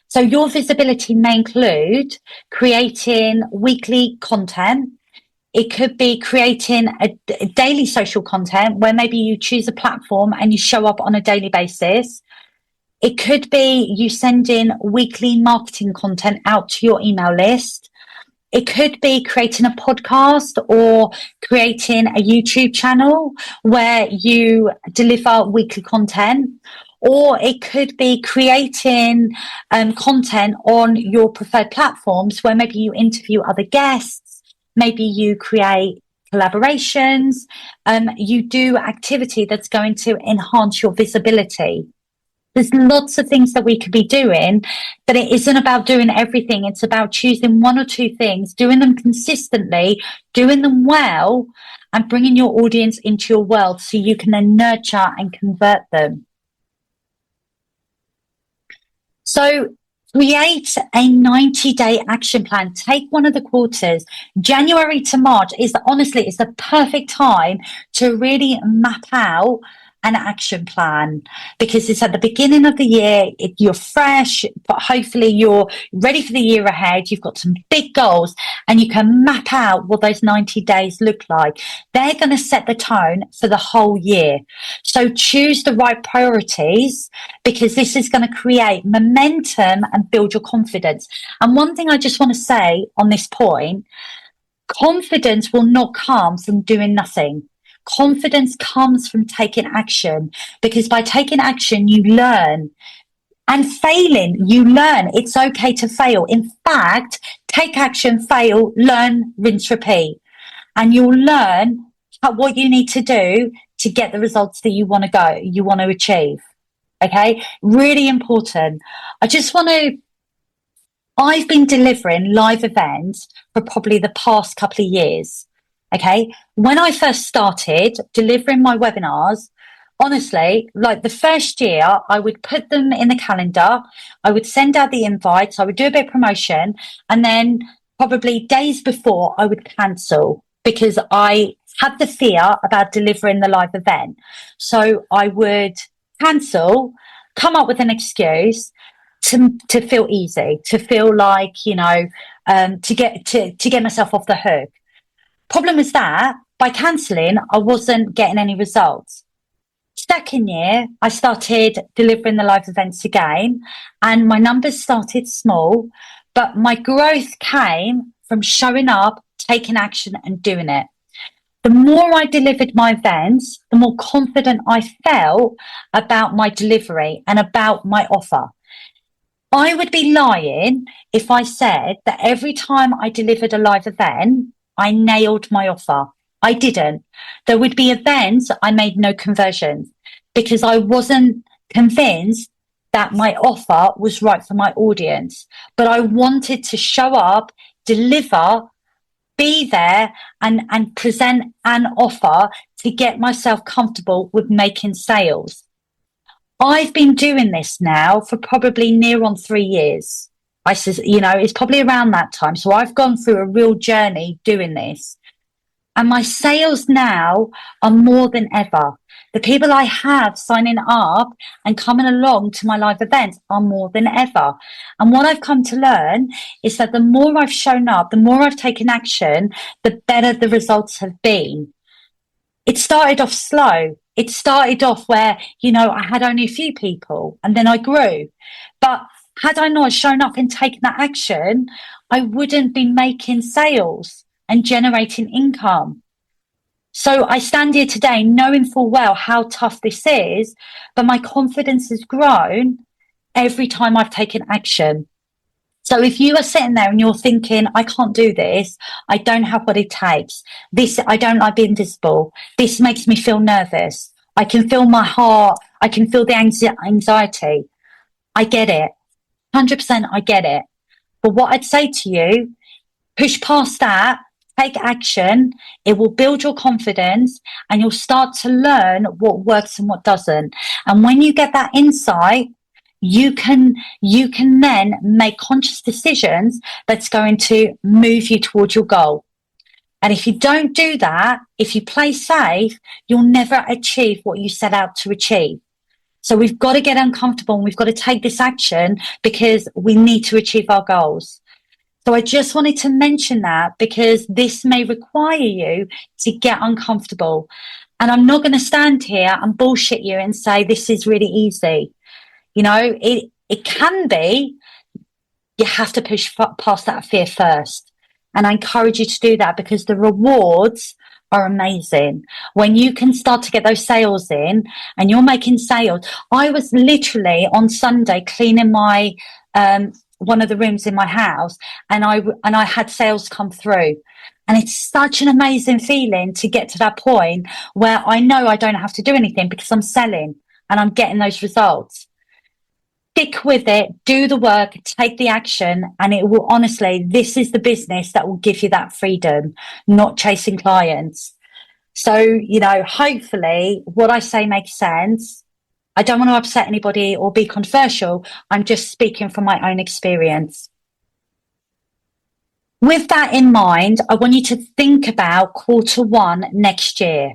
So your visibility may include creating weekly content. It could be creating a daily social content where maybe you choose a platform and you show up on a daily basis. It could be you sending weekly marketing content out to your email list. It could be creating a podcast or creating a YouTube channel where you deliver weekly content. Or it could be creating content on your preferred platforms where maybe you interview other guests, maybe you create collaborations, you do activity that's going to enhance your visibility. There's lots of things that we could be doing, but it isn't about doing everything. It's about choosing one or two things, doing them consistently, doing them well, and bringing your audience into your world so you can then nurture and convert them. So create a 90-day action plan. Take one of the quarters. January to March is the perfect time to really map out an action plan, because it's at the beginning of the year. You're fresh, but hopefully you're ready for the year ahead. You've got some big goals and you can map out what those 90 days look like. They're going to set the tone for the whole year. So choose the right priorities, because this is going to create momentum and build your confidence. And one thing I just want to say on this point, confidence will not come from doing nothing. Confidence comes from taking action, because by taking action, you learn. And failing, you learn. It's okay to fail. In fact, take action, fail, learn, rinse, repeat. And you'll learn what you need to do to get the results that you want to achieve. Okay? Really important. I've been delivering live events for probably the past couple of years. Okay. When I first started delivering my webinars, honestly, like the first year, I would put them in the calendar. I would send out the invites. I would do a bit of promotion. And then probably days before, I would cancel because I had the fear about delivering the live event. So I would cancel, come up with an excuse to feel easy, to feel like, to get myself off the hook. Problem is that by cancelling, I wasn't getting any results. Second year, I started delivering the live events again, and my numbers started small, but my growth came from showing up, taking action and doing it. The more I delivered my events, the more confident I felt about my delivery and about my offer. I would be lying if I said that every time I delivered a live event, I nailed my offer. I didn't. There would be events I made no conversions because I wasn't convinced that my offer was right for my audience. But I wanted to show up, deliver, be there, and present an offer to get myself comfortable with making sales. I've been doing this now for probably near on 3 years. I says, it's probably around that time. So I've gone through a real journey doing this. And my sales now are more than ever. The people I have signing up and coming along to my live events are more than ever. And what I've come to learn is that the more I've shown up, the more I've taken action, the better the results have been. It started off slow. It started off where, I had only a few people and then I grew. But had I not shown up and taken that action, I wouldn't be making sales and generating income. So I stand here today knowing full well how tough this is, but my confidence has grown every time I've taken action. So if you are sitting there and you're thinking, I can't do this, I don't have what it takes, I don't like being visible, this makes me feel nervous, I can feel my heart, I can feel the anxiety. I get it. 100% I get it. But what I'd say to you, push past that, take action. It will build your confidence and you'll start to learn what works and what doesn't. And when you get that insight, you can then make conscious decisions that's going to move you towards your goal. And if you don't do that, if you play safe, you'll never achieve what you set out to achieve. So we've got to get uncomfortable and we've got to take this action because we need to achieve our goals. So I just wanted to mention that because this may require you to get uncomfortable. And I'm not going to stand here and bullshit you and say this is really easy. It can be. You have to push past that fear first. And I encourage you to do that because the rewards are amazing. When you can start to get those sales in and you're making sales. I was literally on Sunday cleaning my one of the rooms in my house and I had sales come through. And it's such an amazing feeling to get to that point where I know I don't have to do anything because I'm selling and I'm getting those results. Stick with it, do the work, take the action, and it will honestly, this is the business that will give you that freedom, not chasing clients. So, hopefully what I say makes sense. I don't want to upset anybody or be controversial. I'm just speaking from my own experience. With that in mind, I want you to think about Q1 next year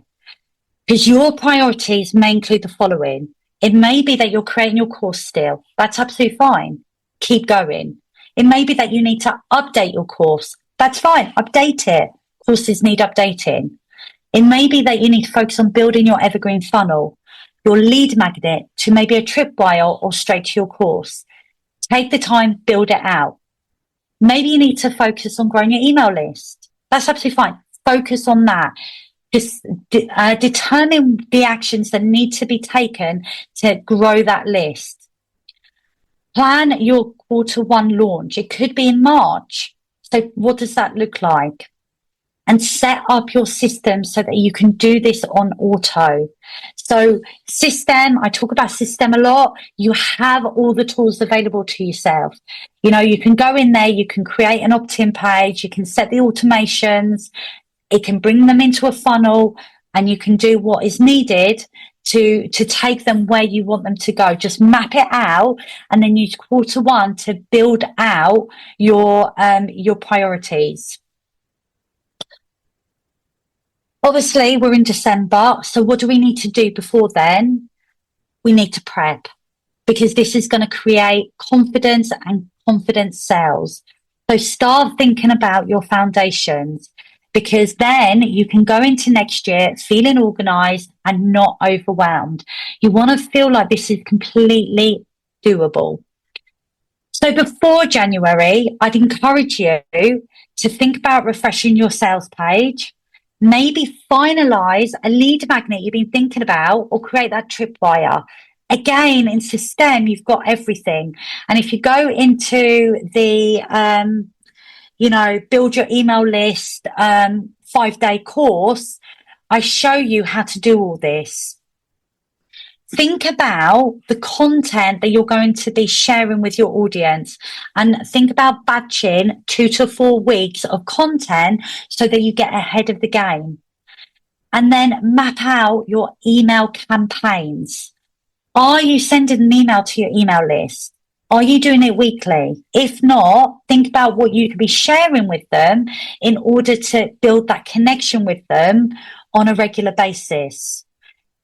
because your priorities may include the following. It may be that you're creating your course still. That's absolutely fine. Keep going. It may be that you need to update your course. That's fine. Update it. Courses need updating. It may be that you need to focus on building your evergreen funnel, your lead magnet to maybe a tripwire or straight to your course. Take the time, build it out. Maybe you need to focus on growing your email list. That's absolutely fine. Focus on that. Just determine the actions that need to be taken to grow that list. Plan your Q1 launch. It could be in March. So what does that look like? And set up your system so that you can do this on auto. So system, I talk about system a lot. You have all the tools available to yourself. You can go in there, you can create an opt-in page, you can set the automations, it can bring them into a funnel, and you can do what is needed to take them where you want them to go. Just map it out and then use Q1 to build out your priorities. Obviously, we're in December, so what do we need to do before then? We need to prep because this is going to create confidence and confidence sales. So start thinking about your foundations because then you can go into next year feeling organized and not overwhelmed. You want to feel like this is completely doable. So before January, I'd encourage you to think about refreshing your sales page. Maybe finalize a lead magnet you've been thinking about or create that tripwire. Again, in System, you've got everything. And if you go into the, build your email list 5-day course, I show you how to do all this. Think about the content that you're going to be sharing with your audience, and think about batching 2 to 4 weeks of content so that you get ahead of the game. And then map out your email campaigns. Are you sending an email to your email list? Are you doing it weekly? If not, think about what you could be sharing with them in order to build that connection with them on a regular basis.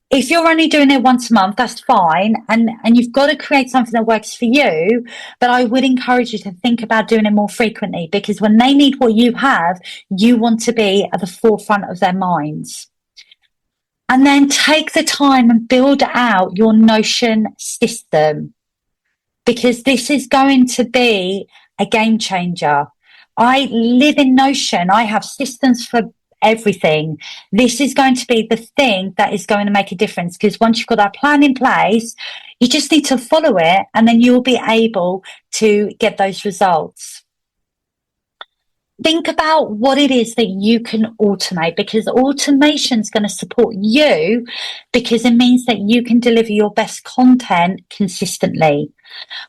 If you're only doing it once a month, that's fine. And you've got to create something that works for you. But I would encourage you to think about doing it more frequently, because when they need what you have, you want to be at the forefront of their minds. And then take the time and build out your Notion system, because this is going to be a game changer. I live in Notion. I have systems for everything. This is going to be the thing that is going to make a difference, because once you've got that plan in place, you just need to follow it, and then you'll be able to get those results. Think about what it is that you can automate, because automation is going to support you, because it means that you can deliver your best content consistently.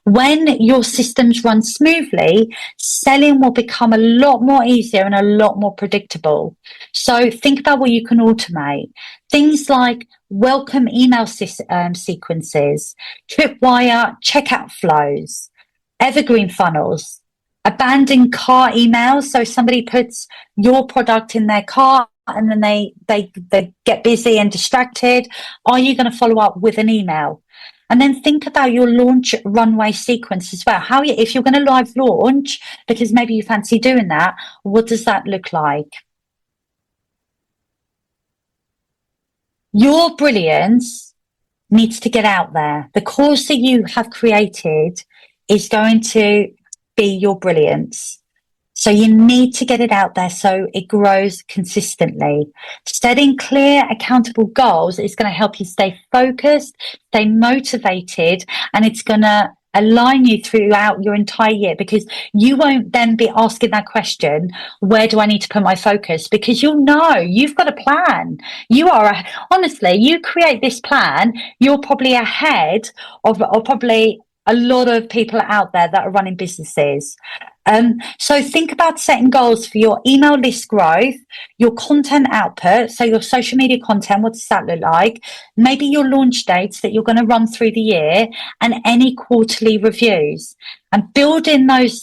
When your systems run smoothly, selling will become a lot more easier and a lot more predictable. So think about what you can automate. Things like welcome email sequences, tripwire checkout flows, evergreen funnels, abandoned cart emails. So somebody puts your product in their cart and then they get busy and distracted. Are you going to follow up with an email? And then think about your launch runway sequence as well. If you're going to live launch, because maybe you fancy doing that, what does that look like? Your brilliance needs to get out there. The course that you have created is going to be your brilliance. So you need to get it out there so it grows consistently. Setting clear, accountable goals is going to help you stay focused, stay motivated, and it's going to align you throughout your entire year, because you won't then be asking that question, where do I need to put my focus? Because you'll know you've got a plan. Honestly, you create this plan, you're probably ahead of probably a lot of people out there that are running businesses. So think about setting goals for your email list growth, your content output, so your social media content, what does that look like? Maybe your launch dates that you're going to run through the year, and any quarterly reviews. And build in those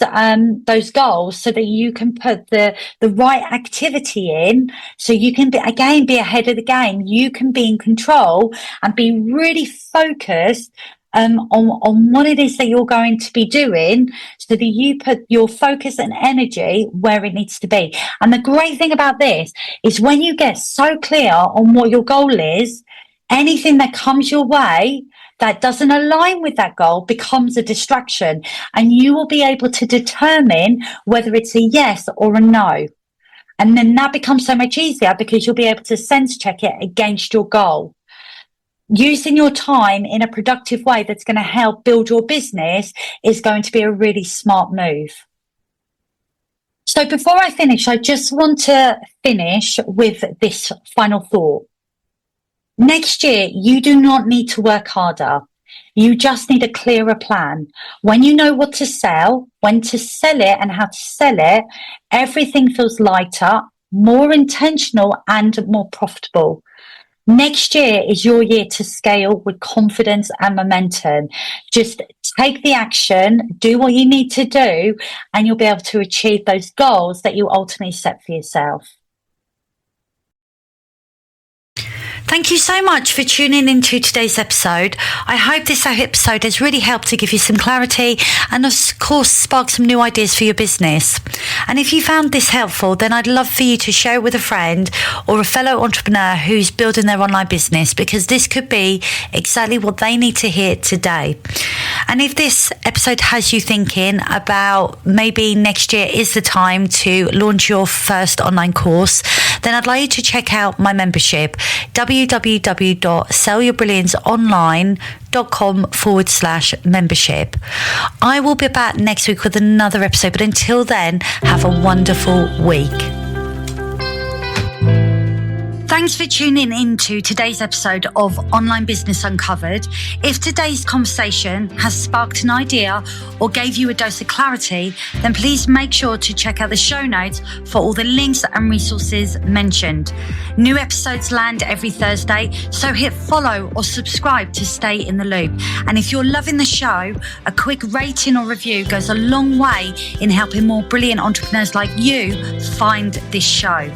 goals so that you can put the right activity in, so you can be ahead of the game. You can be in control and be really focused on what it is that you're going to be doing, so that you put your focus and energy where it needs to be. And the great thing about this is, when you get so clear on what your goal is, anything that comes your way that doesn't align with that goal becomes a distraction, and you will be able to determine whether it's a yes or a no. And then that becomes so much easier, because you'll be able to sense check it against your goal. Using your time in a productive way that's going to help build your business is going to be a really smart move. So before I finish, I just want to finish with this final thought. Next year, you do not need to work harder. You just need a clearer plan. When you know what to sell, when to sell it, and how to sell it, everything feels lighter, more intentional, and more profitable. Next year is your year to scale with confidence and momentum. Just take the action, do what you need to do, and you'll be able to achieve those goals that you ultimately set for yourself. Thank you so much for tuning into today's episode. I hope this episode has really helped to give you some clarity and, of course, spark some new ideas for your business. And if you found this helpful, then I'd love for you to share it with a friend or a fellow entrepreneur who's building their online business, because this could be exactly what they need to hear today. And if this episode has you thinking about maybe next year is the time to launch your first online course, then I'd like you to check out my membership, www.sellyourbrillianceonline.com/membership. I will be back next week with another episode, but until then, have a wonderful week. Thanks for tuning into today's episode of Online Business Uncovered. If today's conversation has sparked an idea or gave you a dose of clarity, then please make sure to check out the show notes for all the links and resources mentioned. New episodes land every Thursday, so hit follow or subscribe to stay in the loop. And if you're loving the show, a quick rating or review goes a long way in helping more brilliant entrepreneurs like you find this show.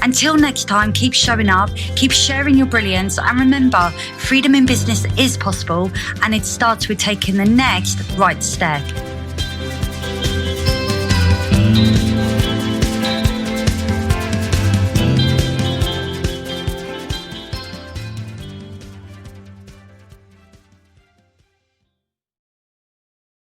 Until next time, keep showing up, keep sharing your brilliance, and remember, freedom in business is possible, and it starts with taking the next right step.